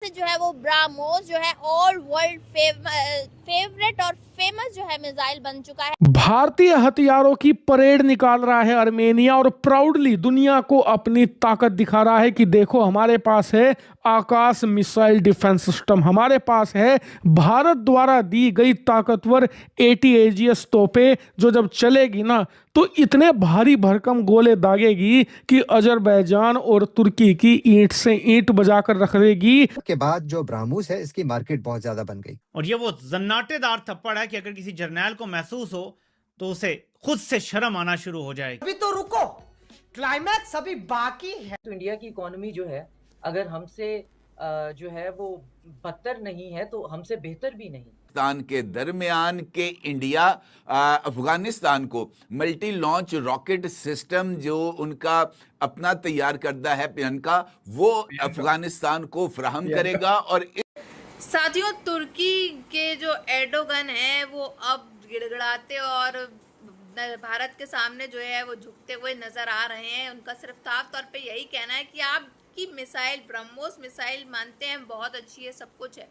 में जो है वो ब्राह्मोस जो है ऑल वर्ल्ड फेवरेट और फेमस जो है मिसाइल बन चुका है। भारतीय हथियारों की परेड निकाल रहा है आर्मेनिया और प्राउडली दुनिया को अपनी ताकत दिखा रहा है कि देखो हमारे पास है आकाश मिसाइल डिफेंस सिस्टम, हमारे पास है भारत द्वारा दी गई ताकतवर ATAGS तोपें जो जब चलेगी ना तो इतने भारी भरकम गोले दागेगी कि अजरबैजान और तुर्की की ईंट से ईंट बजाकर रख देगी। के बाद जो ब्राह्मूस है इसकी मार्केट बहुत ज्यादा बन गई और ये वो जन्नाटेदार थप्पड़ है कि अगर किसी जर्नैल को महसूस हो तो उसे खुद से शर्म आना शुरू हो जाएगी। अभी तो रुको, क्लाइमैक्स अभी बाकी है। तो इंडिया की इकोनॉमी जो है अगर हमसे जो है वो बदतर नहीं है तो हमसे बेहतर भी नहीं। पाकिस्तान के दरमियान के इंडिया अफगानिस्तान को मल्टी लॉन्च रॉकेट सिस्टम जो उनका अपना तैयार करता है प्रियंका, वो अफगानिस्तान को फराहम करेगा। और साथियों, तुर्की के जो एर्डोगन है वो अब गिड़गिड़ाते और भारत के सामने जो है वो झुकते हुए नजर आ रहे हैं। उनका सिर्फ साफ तौर पे यही कहना है कि आपकी मिसाइल ब्रह्मोस मिसाइल मानते हैं बहुत अच्छी है, सब कुछ है,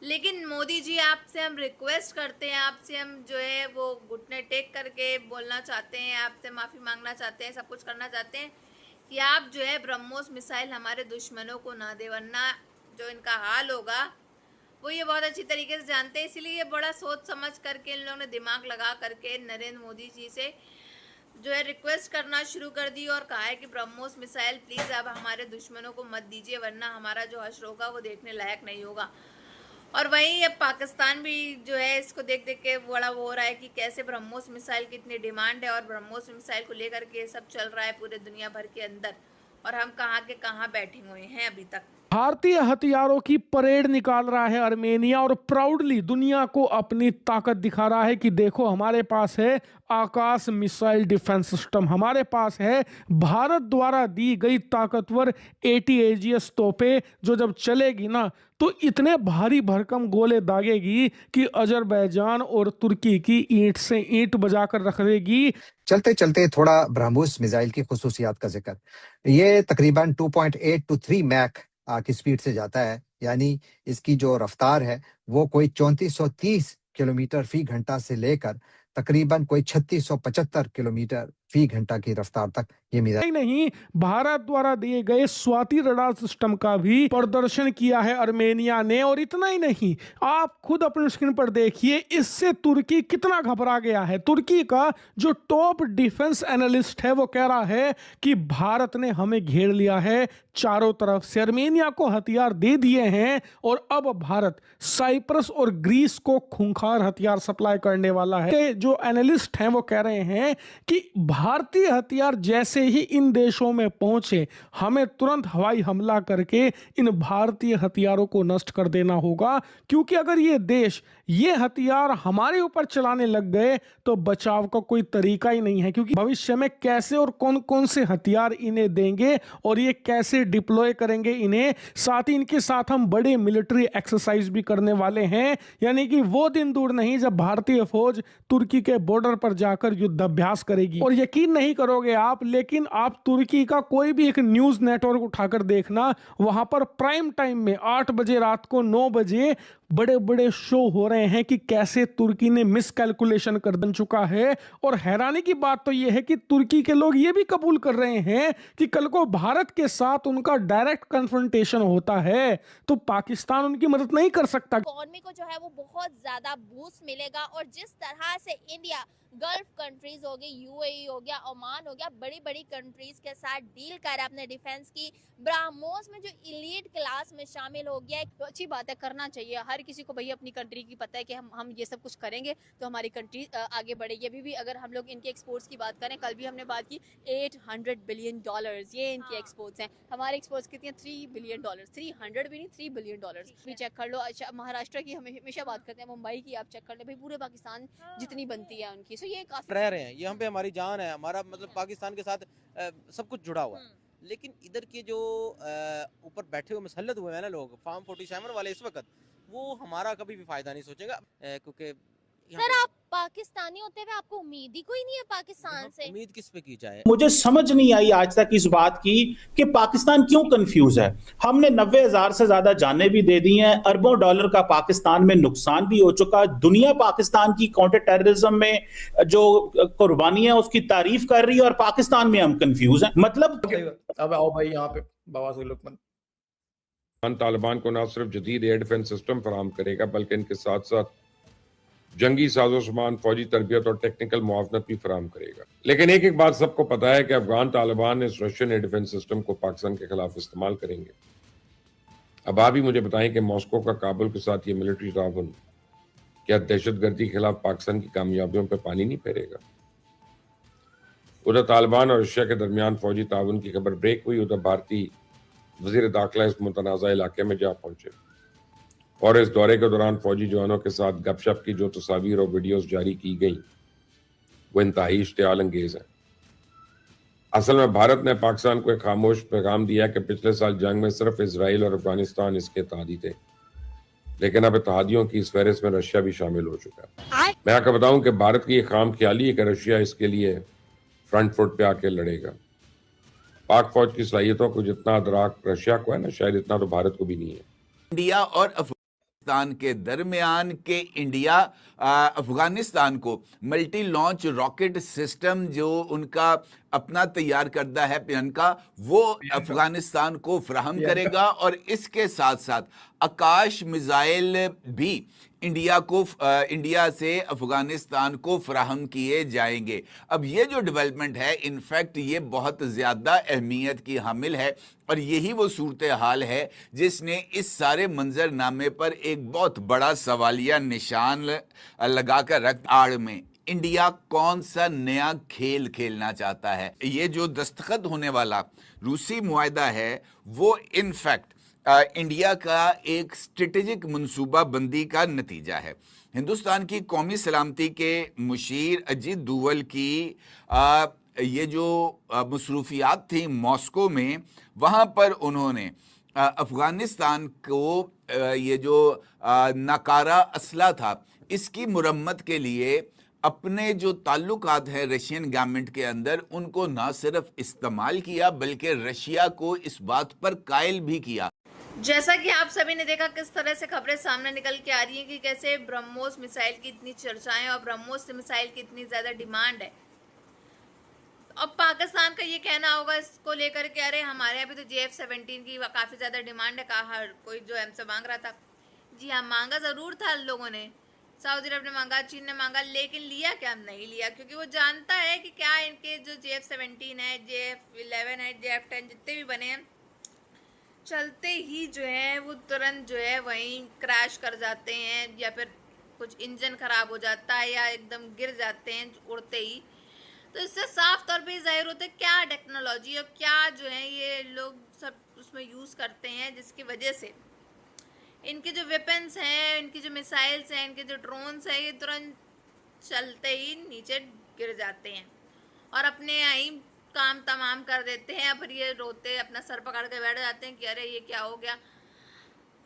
लेकिन मोदी जी आपसे हम रिक्वेस्ट करते हैं, आपसे हम जो है वो घुटने टेक करके बोलना चाहते हैं, आपसे माफ़ी मांगना चाहते हैं, सब कुछ करना चाहते हैं कि आप जो है ब्रह्मोस मिसाइल हमारे दुश्मनों को ना दे, वरना जो इनका हाल होगा वो ये बहुत अच्छी तरीके से जानते हैं। इसीलिए बड़ा सोच समझ करके इन लोगों ने दिमाग लगा करके नरेंद्र मोदी जी से जो है रिक्वेस्ट करना शुरू कर दी और कहा है कि ब्रह्मोस मिसाइल प्लीज़ अब हमारे दुश्मनों को मत दीजिए, वरना हमारा जो हश्र होगा वो देखने लायक नहीं होगा। और वहीं अब पाकिस्तान भी जो है इसको देख देख के बड़ा वो हो रहा है कि कैसे ब्रह्मोस मिसाइल की इतनी डिमांड है और ब्रह्मोस मिसाइल को लेकर के सब चल रहा है पूरे दुनिया भर के अंदर, और हम कहाँ के कहाँ बैठे हुए हैं अभी तक। भारतीय हथियारों की परेड निकाल रहा है आर्मेनिया और प्राउडली दुनिया को अपनी ताकत दिखा रहा है कि देखो हमारे पास है आकाश मिसाइल डिफेंस सिस्टम, हमारे पास है भारत द्वारा दी गई ताकतवर ATAGS तोपें जो जब चलेगी ना तो इतने भारी भरकम गोले दागेगी कि अजरबैजान और तुर्की की ईंट से ईंट बजाकर रख देगी। चलते चलते थोड़ा ब्राह्मोस मिसाइल की खुसूसियात का जिक्र। ये तकरीबन 2.8 to 3 मैक की स्पीड से जाता है, यानी इसकी जो रफ्तार है वो कोई 3430 किलोमीटर फी घंटा से लेकर तकरीबन कोई 3675 किलोमीटर फी घंटा की रफ्तार तक ये मिसाइल नहीं, भारत द्वारा दिए गए स्वाति रडार सिस्टम का भी प्रदर्शन किया है आर्मेनिया ने। और इतना ही नहीं, आप खुद अपनी स्क्रीन पर देखिए इससे तुर्की कितना घबरा गया है। तुर्की का जो टॉप डिफेंस एनालिस्ट है वो कह रहा है कि भारत ने हमें घेर लिया है चारों तरफ से, आर्मेनिया को हथियार दे दिए हैं और अब भारत साइप्रस और ग्रीस को खूंखार हथियार सप्लाई करने वाला है। जो एनालिस्ट हैं वो कह रहे हैं कि भारतीय हथियार जैसे ही इन देशों में पहुंचे हमें तुरंत हवाई हमला करके इन भारतीय हथियारों को नष्ट कर देना होगा, क्योंकि अगर ये देश ये हथियार हमारे ऊपर चलाने लग गए तो बचाव का कोई तरीका ही नहीं है। क्योंकि भविष्य में कैसे और कौन कौन से हथियार इन्हें देंगे और ये कैसे डिप्लॉय करेंगे इन्हें, साथ ही इनके साथ हम बड़े मिलिट्री एक्सरसाइज भी करने वाले हैं। यानी कि वो दिन दूर नहीं जब भारतीय फौज तुर्की के बॉर्डर पर जाकर युद्ध अभ्यास करेगी। और यकीन नहीं करोगे आप, लेकिन आप तुर्की का कोई भी एक न्यूज नेटवर्क उठाकर देखना, वहां पर प्राइम टाइम में 8 बजे रात को 9 बजे बड़े बड़े शो हो रहे हैं कि कैसे तुर्की ने मिसकैलकुलेशन कर बन चुका है। और हैरानी की बात तो यह है कि तुर्की के लोग ये भी कबूल कर रहे हैं कि कल को भारत के साथ उनका डायरेक्ट कन्फ्रंटेशन होता है तो पाकिस्तान उनकी मदद नहीं कर सकता। इकोनॉमी को जो है वो बहुत ज्यादा बूस्ट मिलेगा, और जिस तरह से इंडिया गल्फ कंट्रीज हो गई, UAE हो गया, ओमान हो गया, बड़ी बड़ी कंट्रीज के साथ डील कर अपने डिफेंस की, ब्राह्मोस में जो इलीट क्लास में शामिल हो गया है। तो अच्छी बात है, करना चाहिए हर किसी को। भैया अपनी कंट्री की पता है कि हम ये सब कुछ करेंगे तो हमारी कंट्री आगे बढ़ेगी। अभी भी अगर हम लोग इनके एक्सपोर्ट्स की बात करें, कल भी हमने बात की $800 बिलियन ये इनके एक्सपोर्ट्स हैं। हमारे एक्सपोर्ट्स कितने हैं? $3 बिलियन, 300 भी नहीं, $3 बिलियन भी चेक कर लो। अच्छा, महाराष्ट्र की हम हमेशा बात करते हैं, मुंबई की आप चेक कर ले भाई, पूरे पाकिस्तान जितनी बनती है उनकी। सो ये काफी रह रहे हैं, ये हम पे हमारी जान है, हमारा मतलब पाकिस्तान के साथ सब कुछ जुड़ा हुआ है। लेकिन इधर के जो ऊपर बैठे हुए मुसल्लत हुए हैं ना लोग, फार्म 47 वाले इस वक्त, वो हमारा कभी भी फायदा नहीं सोचेगा, क्योंकि यहाँ सर पे आप पाकिस्तानी होते हुए आपको उम्मीद ही कोई नहीं है पाकिस्तान से? उम्मीद किस पे की जाए? मुझे समझ नहीं आई आज तक इस बात की कि पाकिस्तान क्यों कंफ्यूज है। हमने 90,000 से ज्यादा जानें भी दे दी हैं, अरबों डॉलर का पाकिस्तान में नुकसान भी हो चुका। दुनिया पाकिस्तान की काउंटर टेररिज्म में जो कुर्बानी है उसकी तारीफ कर रही है और पाकिस्तान में हम कंफ्यूज हैं। मतलब अब आओ भाई यहाँ पे बाबा से लुकमान। तालिबान को न सिर्फ जदीद एयर डिफेंस सिस्टम फराहम करेगा बल्कि इनके साथ साथ जंगी साजो सामान, फौजी तरबियत और टेक्निकल मुआवनत भी फराहम करेगा। लेकिन एक एक बात सबको पता है कि अफगान तालिबान इस रशियन एयर डिफेंस सिस्टम को पाकिस्तान के खिलाफ इस्तेमाल करेंगे। अब आप ही मुझे बताएं कि मॉस्को का काबुल के साथ ये मिलिट्री ताउन क्या दहशतगर्दी के खिलाफ पाकिस्तान की कामयाबियों पर पानी नहीं फेरेगा? उधर तालिबान और रशिया के दरमियान फौजी ताउन की खबर ब्रेक हुई। उधर भारतीय वजीर दाखिला इस मुतनाज़ा इलाके में जा पहुंचे और इस दौरे के दौरान फौजी जवानों के साथ गपशप की जो तस्वीर और वीडियोस जारी की गई वो इंतहाई इश्तियाल अंगेज है। असल में भारत ने पाकिस्तान को एक खामोश पैगाम दिया कि पिछले साल जंग में सिर्फ इसराइल और अफगानिस्तान इसके इत्तेहादी थे, लेकिन अब इत्तेहादियों की इस फहरिस्त में रशिया भी शामिल हो चुका है। मैं आपको बताऊं कि भारत की यह खाम ख्याली है कि रशिया इसके लिए फ्रंट फुट पे आके लड़ेगा। पाक फौज की सलाहियतों को जितना अदराक रशिया को है ना, शायद इतना तो भारत को भी नहीं है। इंडिया और अफगानिस्तान के दरमियान के इंडिया अफगानिस्तान को मल्टी लॉन्च रॉकेट सिस्टम जो उनका अपना तैयार करदा है प्रियंका, वो अफगानिस्तान को फराहम करेगा और इसके साथ साथ आकाश मिसाइल भी इंडिया से अफगानिस्तान को फराहम किए जाएंगे। अब ये जो डेवलपमेंट है इनफैक्ट ये बहुत ज़्यादा अहमियत की हामिल है और यही वो सूरत हाल है जिसने इस सारे मंजरनामे पर एक बहुत बड़ा सवालिया निशान लगाकर रख। आड़ में इंडिया कौन सा नया खेल खेलना चाहता है? ये जो दस्तखत होने वाला रूसी मुआहदा है वो इनफैक्ट इंडिया का एक स्ट्रेटेजिक मनसूबा बंदी का नतीजा है। हिंदुस्तान की कौमी सलामती के मुशीर अजीत दोवल की ये जो मसरूफियात थी मॉस्को में, वहाँ पर उन्होंने अफगानिस्तान को ये जो नाकारा असला था इसकी मुरम्मत के लिए अपने जो ताल्लुकात है रशियन गवर्नमेंट के अंदर उनको ना सिर्फ इस्तेमाल किया बल्कि रशिया को इस बात पर कायल भी किया। जैसा कि आप सभी ने देखा किस तरह से खबरें सामने निकल के आ रही हैं कि कैसे ब्रह्मोस मिसाइल की इतनी चर्चाएं और ब्रह्मोस मिसाइल की इतनी ज्यादा डिमांड है। अब पाकिस्तान का ये कहना होगा इसको लेकर के अरे हमारे यहाँ भी तो JF-17 की काफी ज्यादा डिमांड है, कहा हर कोई जो हमसे मांग रहा था। जी हाँ, मांगा जरूर था लोगों ने, सऊदी अरब ने मांगा, चीन ने मांगा, लेकिन लिया क्या? नहीं लिया, क्योंकि वो जानता है कि क्या इनके जो JF-17 है, JF-11 है, JF-10 जितने भी बने हैं चलते ही जो है वो तुरंत जो है वहीं क्रैश कर जाते हैं या फिर कुछ इंजन खराब हो जाता है या एकदम गिर जाते हैं उड़ते ही। तो इससे साफ तौर पे जाहिर होता है क्या टेक्नोलॉजी और क्या जो है ये लोग सब उसमें यूज़ करते हैं, जिसकी वजह से इनके जो वेपन्स हैं, इनकी जो मिसाइल्स हैं, इनके जो ड्रोन्स हैं, ये तुरंत चलते ही नीचे गिर जाते हैं और अपने यहाँ ही काम तमाम कर देते हैं। फिर ये रोते अपना सर पकड़ के बैठ जाते हैं कि अरे ये क्या हो गया,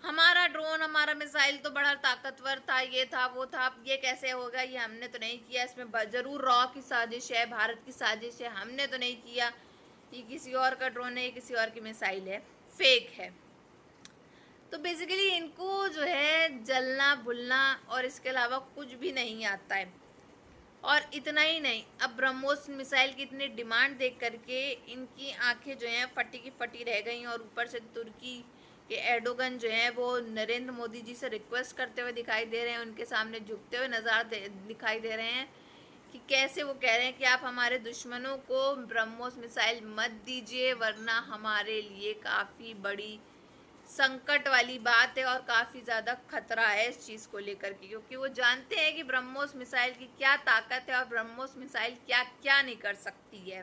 हमारा ड्रोन हमारा मिसाइल तो बड़ा ताकतवर था, ये था वो था, अब ये कैसे हो गया, ये हमने तो नहीं किया, इसमें जरूर रॉ की साजिश है, भारत की साजिश है, हमने तो नहीं किया, ये किसी और का ड्रोन है, ये किसी और की मिसाइल है, फेक है। तो बेसिकली इनको जो है जलना भुलना और इसके अलावा कुछ भी नहीं आता है। और इतना ही नहीं, अब ब्रह्मोस मिसाइल की इतनी डिमांड देख करके इनकी आंखें जो हैं फटी की फटी रह गई और ऊपर से तुर्की के एर्डोगन जो हैं वो नरेंद्र मोदी जी से रिक्वेस्ट करते हुए दिखाई दे रहे हैं, उनके सामने झुकते हुए दिखाई दे रहे हैं कि कैसे वो कह रहे हैं कि आप हमारे दुश्मनों को ब्रह्मोस मिसाइल मत दीजिए वरना हमारे लिए काफ़ी बड़ी संकट वाली बात है और काफ़ी ज़्यादा खतरा है इस चीज़ को लेकर के, क्योंकि वो जानते हैं कि ब्रह्मोस मिसाइल की क्या ताकत है और ब्रह्मोस मिसाइल क्या क्या नहीं कर सकती है।